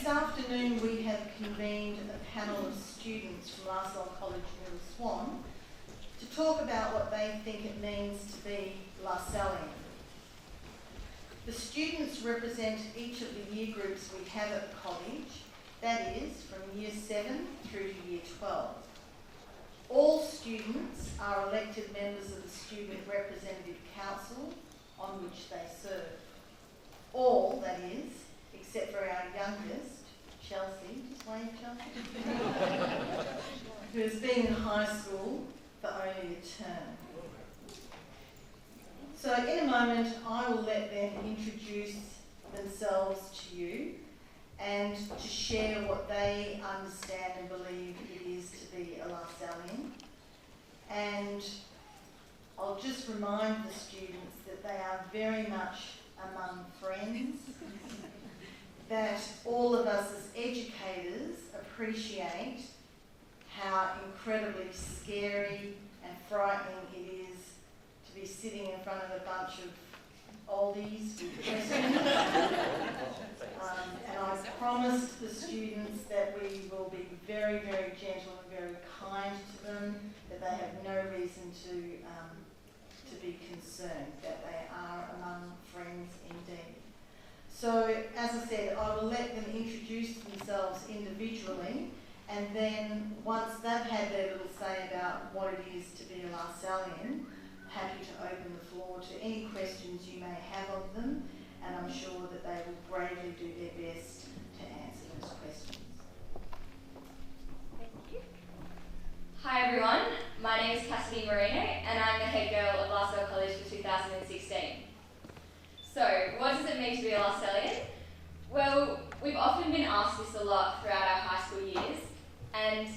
This afternoon we have convened a panel of students from Salle College Middle Swan to talk about what they think it means to be Lasallian. The students represent each of the year groups we have at the college, that is, from Year 7 through to Year 12. All students are elected members of the Student Representative Council on which they serve. All, that is, except for our youngest, Chelsea, just wave Chelsea, who has been in high school for only a term. So in a moment I will let them introduce themselves to you and to share what they understand and believe it is to be a Lasallian. And I'll just remind the students that they are very much among friends, that all of us as educators appreciate how incredibly scary and frightening it is to be sitting in front of a bunch of oldies with questions. And I promised the students that we will be very, very gentle and very kind to them, that they have no reason to be concerned, that they are among friends indeed. So, as I said, I will let them introduce themselves individually, and then once they've had their little say about what it is to be a Lasallian, happy to open the floor to any questions you may have of them, and I'm sure that they will bravely do their best to answer those questions. Thank you. Hi everyone, my name is Cassidy Marino and I'm the head girl of Salle College for 2016. So, what does it mean to be a Lasallian? Well, we've often been asked this a lot throughout our high school years, and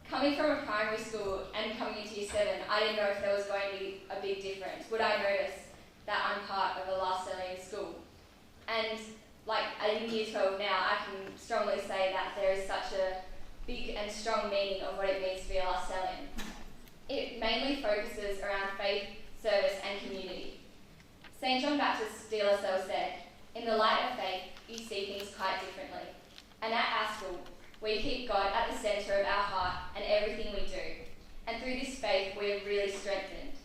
coming from a primary school and coming into Year 7, I didn't know if there was going to be a big difference. Would I notice that I'm part of a Lasallian school? And like in Year 12 now, I can strongly say that there is such a big and strong meaning of what it means to be a Lasallian. It mainly focuses around faith, service and community. St. John Baptist de La Salle said, "In the light of faith, you see things quite differently." And at our school, we keep God at the centre of our heart and everything we do. And through this faith, we are really strengthened.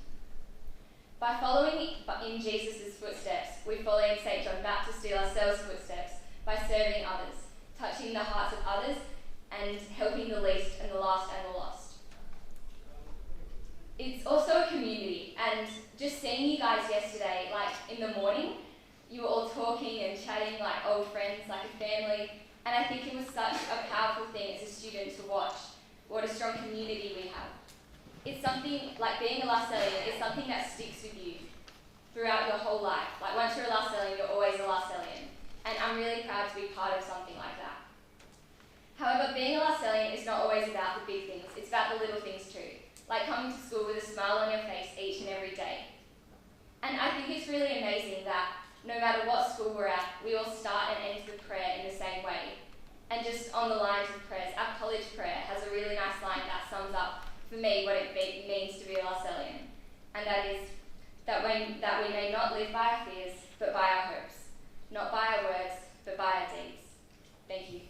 By following in Jesus' footsteps, we follow in St. John Baptist de La Salle's footsteps by serving others, touching the hearts of others, and helping the least and the last and the lost. It's also a community, and just seeing you guys yesterday, like in the morning, you were all talking and chatting like old friends, like a family, and I think it was such a powerful thing as a student to watch what a strong community we have. It's something, like being a Lasallian, is something that sticks with you throughout your whole life. Like once you're a Lasallian, you're always a Lasallian, and I'm really proud to be part of something like that. However, being a Lasallian is not always about the big things, it's about the little things too, like coming to school with a smile on your face each and every day. And I think it's really amazing that no matter what school we're at, we all start and end the prayer in the same way. And just on the lines of prayers, our college prayer has a really nice line that sums up, for me, what it means to be a Lasallian. And that is, that we may not live by our fears, but by our hopes. Not by our words, but by our deeds. Thank you.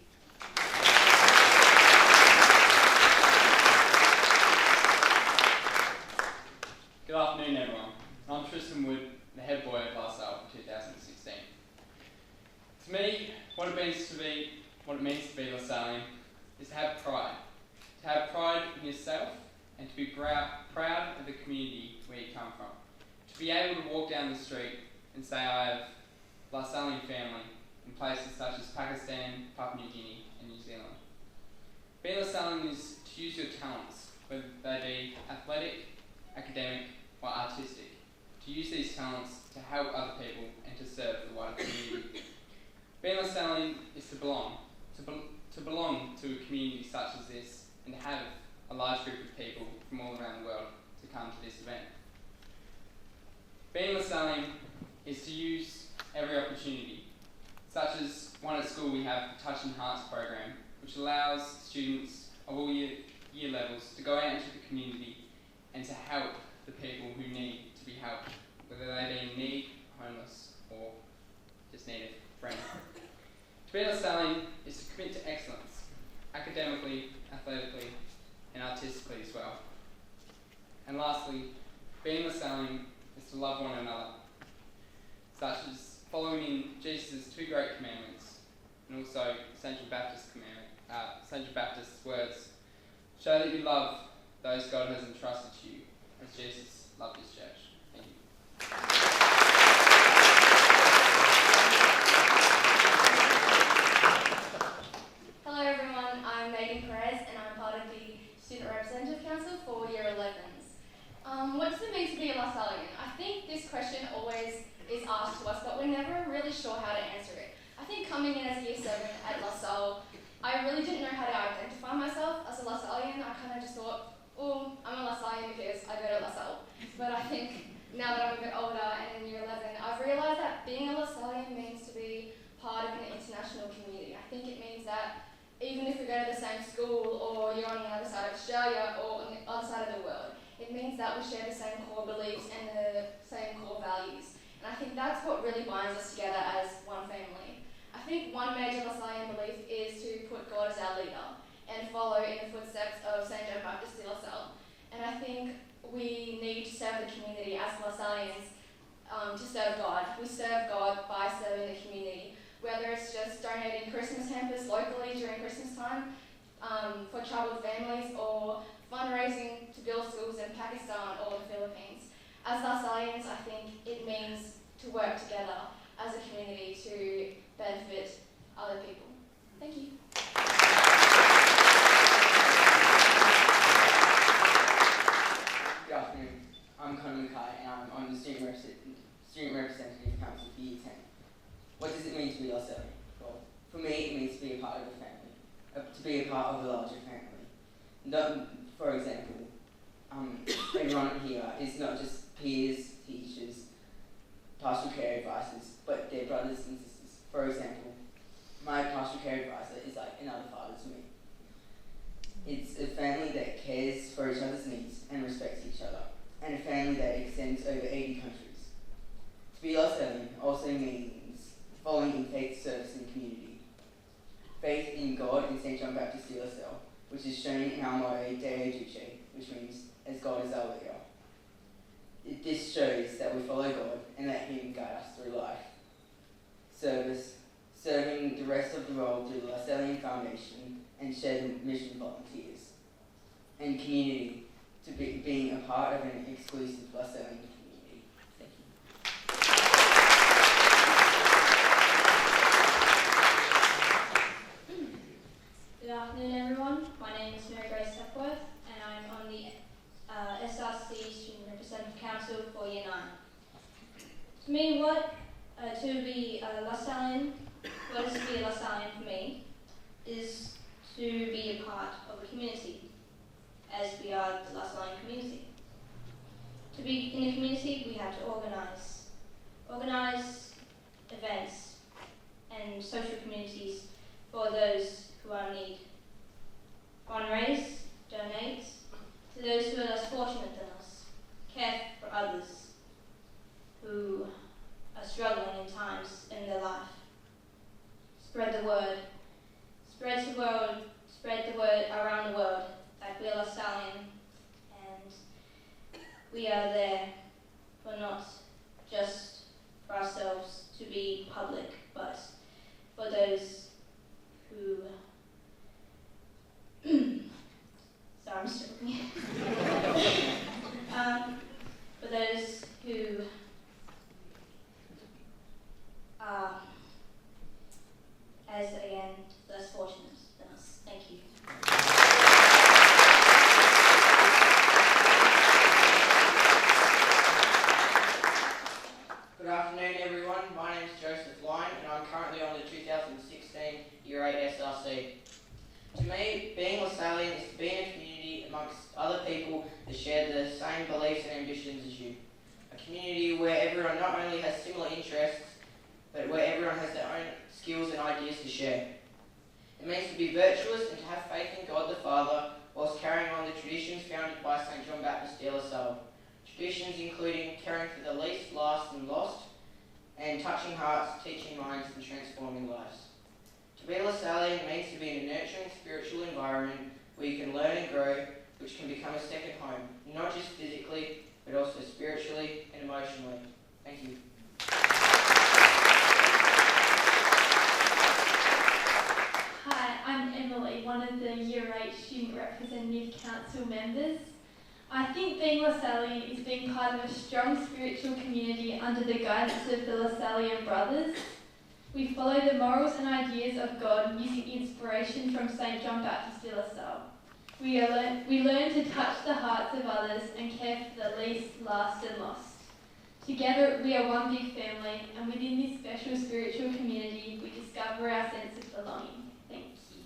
Good afternoon everyone. I'm Tristan Wood, the head boy at Lasalle for 2016. To me, what it means to be Lasallian is to have pride. To have pride in yourself and to be proud of the community where you come from. To be able to walk down the street and say I have Lasallian family in places such as Pakistan, Papua New Guinea and New Zealand. Being Lasallian is to use your talents, whether they be athletic, academic or artistic, to use these talents to help other people and to serve the wider community. Being Lasallian is to belong to a community such as this and to have a large group of people from all around the world to come to this event. Being Lasallian is to use every opportunity, such as one at school we have the Touching Hearts program, which allows students of all year levels to go out into the community and to help the people who need to be helped, whether they be in need, homeless, or just need a friend. To be Lasallian is to commit to And lastly, being Lasallian is to love one another, such as following in Jesus' two great commandments, and also St. John Baptist's words, show that you love those God has entrusted to you, as Jesus loved his church. Thank you. Hello everyone, I'm Megan Perez and I'm part of the Student Representative Council for Year 11s. What does it mean to be a Lasallian? I think this question always is asked to us, but we're never really sure how to answer it. I think coming in as Year 7 at La Salle, I really didn't know how to identify myself as a Lasallian. I kind of just thought, oh, I'm a Lasallian because I go to La Salle. But I think now that I'm a bit older and in Year 11, I've realised that being a Lasallian means to be part of an international community. I think it means that even if we go to the same school or you're on the other side of Australia or on the other side of the world, it means that we share the same core beliefs and the same core values. And I think that's what really binds us together as one family. I think one major Lasallian belief is to put God as our leader and follow in the footsteps of St. John Baptist de La Salle. And I think we need to serve the community as Lasallians to serve God. We serve God by serving the community, whether it's just donating Christmas hampers locally during Christmas time for troubled families or fundraising to build schools in Pakistan or the Philippines. As Lasallians, I think it means to work together as a community to benefit other people. Thank you. Good afternoon. I'm Conor Mackay and I'm on the Student Representative Council for Year 10. What does it mean to be Lasallian? Well, for me it means to be a part of a family, to be a part of a larger family. For example, everyone here is not just peers, teachers, pastoral care advisors, but they're brothers and sisters. For example, my pastoral care advisor is like another father to me. It's a family that cares for each other's needs and respects each other, and a family that extends over 80 countries. To be Lasallian also means following in faith, service and community. Faith in God and St. John Baptist de La Salle, which is shown in our motto, Deo Duce, which means, as God is our leader. This shows that we follow God and let him guide us through life. Service, serving the rest of the world through the Lasallian Foundation and shared mission volunteers. And community, to being a part of an exclusive Lasallian community. Thank you. Good afternoon everyone, my name is Mary Grace Hepworth and I'm on the SRC Student Representative Council for Year 9. To me, to be a Lasallian, what is to be a Lasallian for me, is to be a part of a community, as we are the Lasallian community. To be in a community, we have to organise events and social communities for those who are in need. Fundraise, donate to those who are less fortunate than us, care for others who are struggling in times in their life. Spread the word. Spread the word around the world that we are Lasallian and we are there for not just for ourselves to be public, but for those who sorry, I'm struggling. For those who are, as again, less fortunate than us. Thank you. Good afternoon everyone, my name is Joseph Lyne and I'm currently on the 2016 Year 8 SRC. To me, being Lasallian is to be in a community amongst other people that share the same beliefs and ambitions as you. A community where everyone not only has similar interests, but where everyone has their own skills and ideas to share. It means to be virtuous and to have faith in God the Father whilst carrying on the traditions founded by St. John Baptist de La Salle. Traditions including caring for the least, last and lost, and touching hearts, teaching minds and transforming lives. To be Lasallian means to be in a nurturing spiritual environment where you can learn and grow, which which can become a second home, not just physically, but also spiritually and emotionally. Thank you. Hi, I'm Emily, one of the Year 8 Student Representative Council members. I think being Lasallian is being part of a strong spiritual community under the guidance of the Lasallian brothers. We follow the morals and ideas of God using inspiration from St. John Baptist de La Salle. We learn to touch the hearts of others and care for the least, last and lost. Together we are one big family, and within this special spiritual community we discover our sense of belonging. Thank you.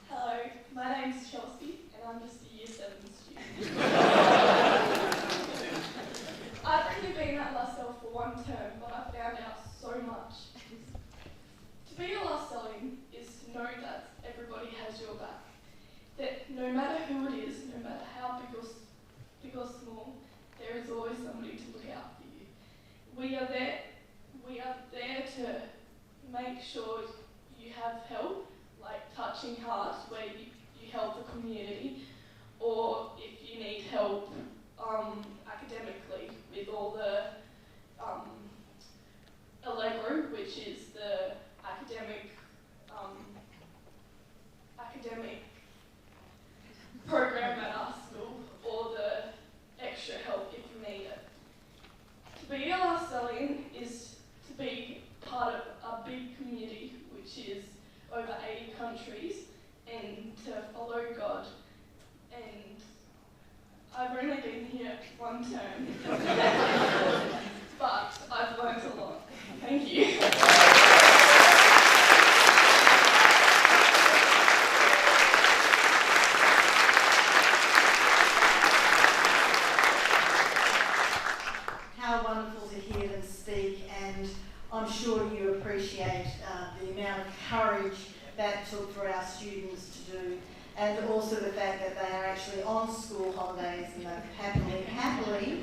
Hello, my name's Chelsea and I'm just a Year 7 student. I've only been at Lasalle for one term, but I found out so much. To be a Lasallian is to know that everybody has your back. That no matter who it is, no matter how big or small, there is always somebody to look out for you. We are there to make sure you have help, like Touching Hearts, where you help the community, or if you need help academically with all the Allegro, which is the academic program at our school, or the extra help if you need it. To be a Lasallian is to be part of a big community, which is over 80 countries, and to follow God. And I've only been here one term, but I've learned a lot. Thank you. How wonderful to hear them speak, and I'm sure you appreciate the amount of courage that took for our students to do, and also the fact that they are actually on school holidays and they've happily